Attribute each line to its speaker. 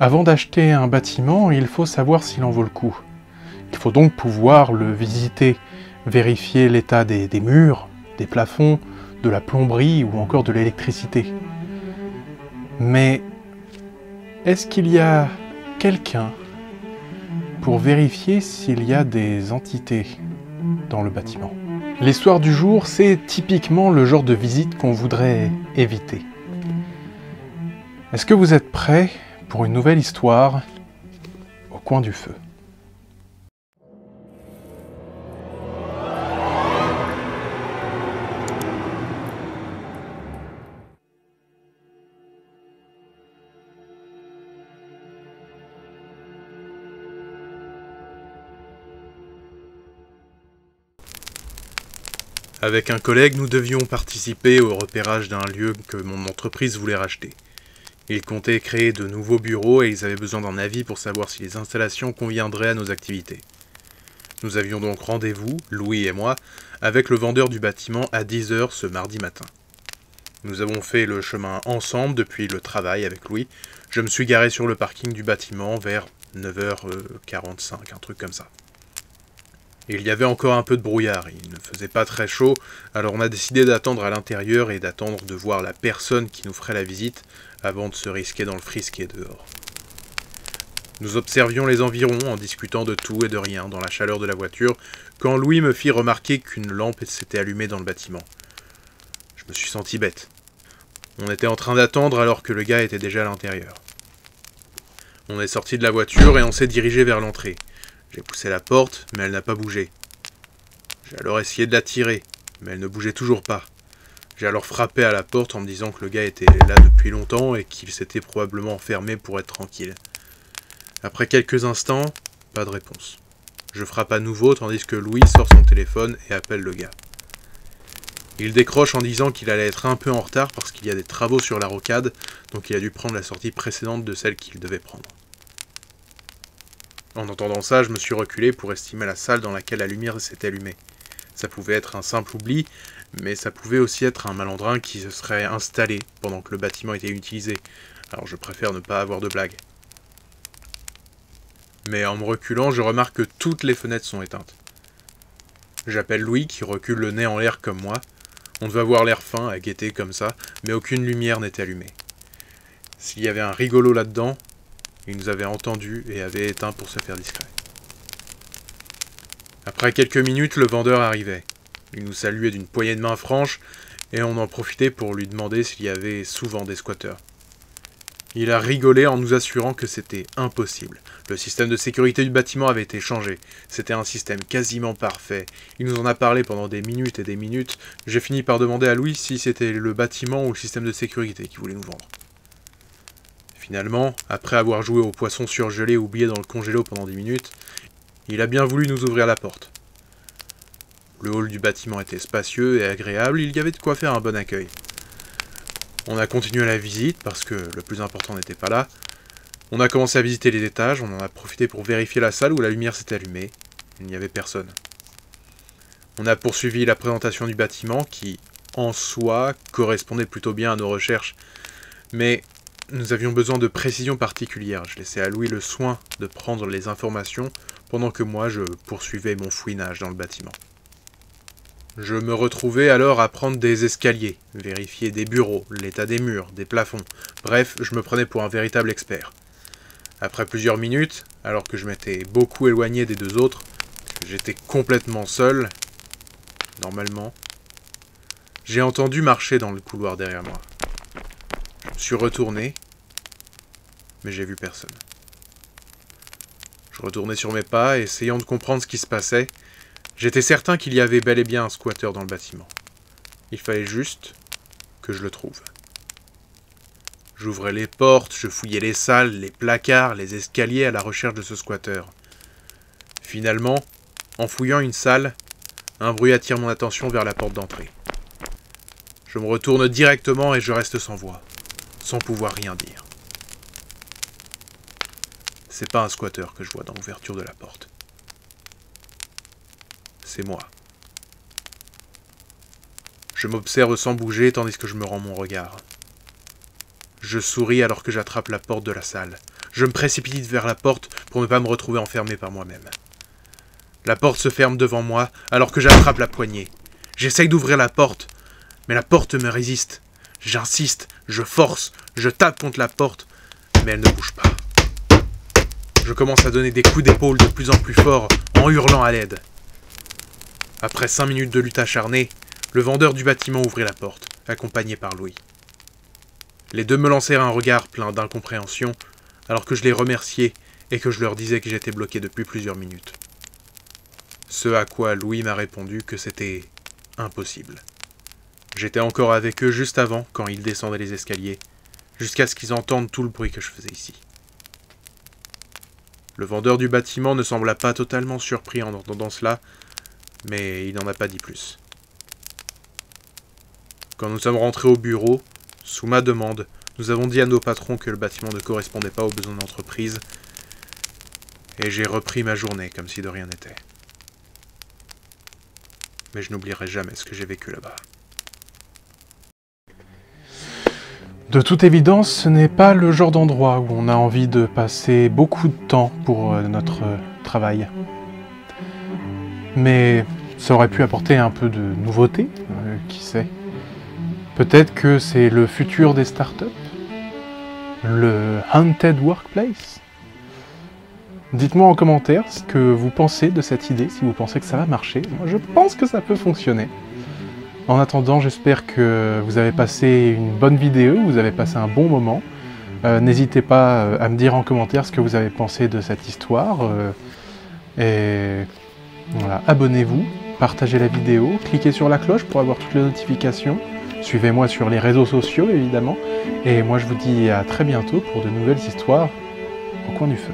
Speaker 1: Avant d'acheter un bâtiment, il faut savoir s'il en vaut le coup. Il faut donc pouvoir le visiter, vérifier l'état des murs, des plafonds, de la plomberie ou encore de l'électricité. Mais est-ce qu'il y a quelqu'un pour vérifier s'il y a des entités dans le bâtiment? L'histoire du jour, c'est typiquement le genre de visite qu'on voudrait éviter. Est-ce que vous êtes prêts pour une nouvelle histoire au coin du feu?
Speaker 2: Avec un collègue, nous devions participer au repérage d'un lieu que mon entreprise voulait racheter. Ils comptaient créer de nouveaux bureaux et ils avaient besoin d'un avis pour savoir si les installations conviendraient à nos activités. Nous avions donc rendez-vous, Louis et moi, avec le vendeur du bâtiment à 10 h ce mardi matin. Nous avons fait le chemin ensemble depuis le travail avec Louis. Je me suis garé sur le parking du bâtiment vers 9h45, un truc comme ça. Il y avait encore un peu de brouillard, il ne faisait pas très chaud, alors on a décidé d'attendre à l'intérieur et d'attendre de voir la personne qui nous ferait la visite avant de se risquer dans le frisquet dehors. Nous observions les environs en discutant de tout et de rien dans la chaleur de la voiture quand Louis me fit remarquer qu'une lampe s'était allumée dans le bâtiment. Je me suis senti bête. On était en train d'attendre alors que le gars était déjà à l'intérieur. On est sorti de la voiture et on s'est dirigé vers l'entrée. J'ai poussé la porte, mais elle n'a pas bougé. J'ai alors essayé de la tirer, mais elle ne bougeait toujours pas. J'ai alors frappé à la porte en me disant que le gars était là depuis longtemps et qu'il s'était probablement enfermé pour être tranquille. Après quelques instants, pas de réponse. Je frappe à nouveau tandis que Louis sort son téléphone et appelle le gars. Il décroche en disant qu'il allait être un peu en retard parce qu'il y a des travaux sur la rocade, donc il a dû prendre la sortie précédente de celle qu'il devait prendre. En entendant ça, je me suis reculé pour estimer la salle dans laquelle la lumière s'était allumée. Ça pouvait être un simple oubli, mais ça pouvait aussi être un malandrin qui se serait installé pendant que le bâtiment était utilisé, alors je préfère ne pas avoir de blague. Mais en me reculant, je remarque que toutes les fenêtres sont éteintes. J'appelle Louis qui recule le nez en l'air comme moi. On devait avoir l'air fin à guetter comme ça, mais aucune lumière n'était allumée. S'il y avait un rigolo là-dedans, il nous avait entendus et avait éteint pour se faire discret. Après quelques minutes, le vendeur arrivait. Il nous saluait d'une poignée de main franche et on en profitait pour lui demander s'il y avait souvent des squatteurs. Il a rigolé en nous assurant que c'était impossible. Le système de sécurité du bâtiment avait été changé. C'était un système quasiment parfait. Il nous en a parlé pendant des minutes et des minutes. J'ai fini par demander à Louis si c'était le bâtiment ou le système de sécurité qu'il voulait nous vendre. Finalement, après avoir joué au poisson surgelé oublié dans le congélo pendant 10 minutes, il a bien voulu nous ouvrir la porte. Le hall du bâtiment était spacieux et agréable, il y avait de quoi faire un bon accueil. On a continué la visite parce que le plus important n'était pas là. On a commencé à visiter les étages, on en a profité pour vérifier la salle où la lumière s'était allumée. Il n'y avait personne. On a poursuivi la présentation du bâtiment qui, en soi, correspondait plutôt bien à nos recherches, mais nous avions besoin de précisions particulières. Je laissais à Louis le soin de prendre les informations pendant que moi je poursuivais mon fouinage dans le bâtiment. Je me retrouvais alors à prendre des escaliers, vérifier des bureaux, l'état des murs, des plafonds. Bref, je me prenais pour un véritable expert. Après plusieurs minutes, alors que je m'étais beaucoup éloigné des deux autres, que j'étais complètement seul, normalement, j'ai entendu marcher dans le couloir derrière moi. Je me suis retourné, mais j'ai vu personne. Je retournais sur mes pas, essayant de comprendre ce qui se passait. J'étais certain qu'il y avait bel et bien un squatteur dans le bâtiment. Il fallait juste que je le trouve. J'ouvrais les portes, je fouillais les salles, les placards, les escaliers à la recherche de ce squatteur. Finalement, en fouillant une salle, un bruit attire mon attention vers la porte d'entrée. Je me retourne directement et je reste sans voix, sans pouvoir rien dire. C'est pas un squatteur que je vois dans l'ouverture de la porte. C'est moi. Je m'observe sans bouger tandis que je me rends mon regard. Je souris alors que j'attrape la porte de la salle. Je me précipite vers la porte pour ne pas me retrouver enfermé par moi-même. La porte se ferme devant moi alors que j'attrape la poignée. J'essaye d'ouvrir la porte, mais la porte me résiste. J'insiste, je force, je tape contre la porte, mais elle ne bouge pas. Je commence à donner des coups d'épaule de plus en plus forts en hurlant à l'aide. Après 5 minutes de lutte acharnée, le vendeur du bâtiment ouvrit la porte, accompagné par Louis. Les deux me lancèrent un regard plein d'incompréhension, alors que je les remerciais et que je leur disais que j'étais bloqué depuis plusieurs minutes. Ce à quoi Louis m'a répondu que c'était impossible. J'étais encore avec eux juste avant, quand ils descendaient les escaliers, jusqu'à ce qu'ils entendent tout le bruit que je faisais ici. Le vendeur du bâtiment ne sembla pas totalement surpris en entendant cela, mais il n'en a pas dit plus. Quand nous sommes rentrés au bureau, sous ma demande, nous avons dit à nos patrons que le bâtiment ne correspondait pas aux besoins de l'entreprise, et j'ai repris ma journée comme si de rien n'était. Mais je n'oublierai jamais ce que j'ai vécu là-bas.
Speaker 1: De toute évidence, ce n'est pas le genre d'endroit où on a envie de passer beaucoup de temps pour notre travail. Mais ça aurait pu apporter un peu de nouveauté, qui sait. Peut-être que c'est le futur des startups, le Haunted Workplace. Dites-moi en commentaire ce que vous pensez de cette idée, si vous pensez que ça va marcher. Moi, je pense que ça peut fonctionner. En attendant, j'espère que vous avez passé une bonne vidéo, vous avez passé un bon moment. N'hésitez pas à me dire en commentaire ce que vous avez pensé de cette histoire. Et voilà, abonnez-vous, partagez la vidéo, cliquez sur la cloche pour avoir toutes les notifications. Suivez-moi sur les réseaux sociaux, évidemment. Et moi, je vous dis à très bientôt pour de nouvelles histoires au coin du feu.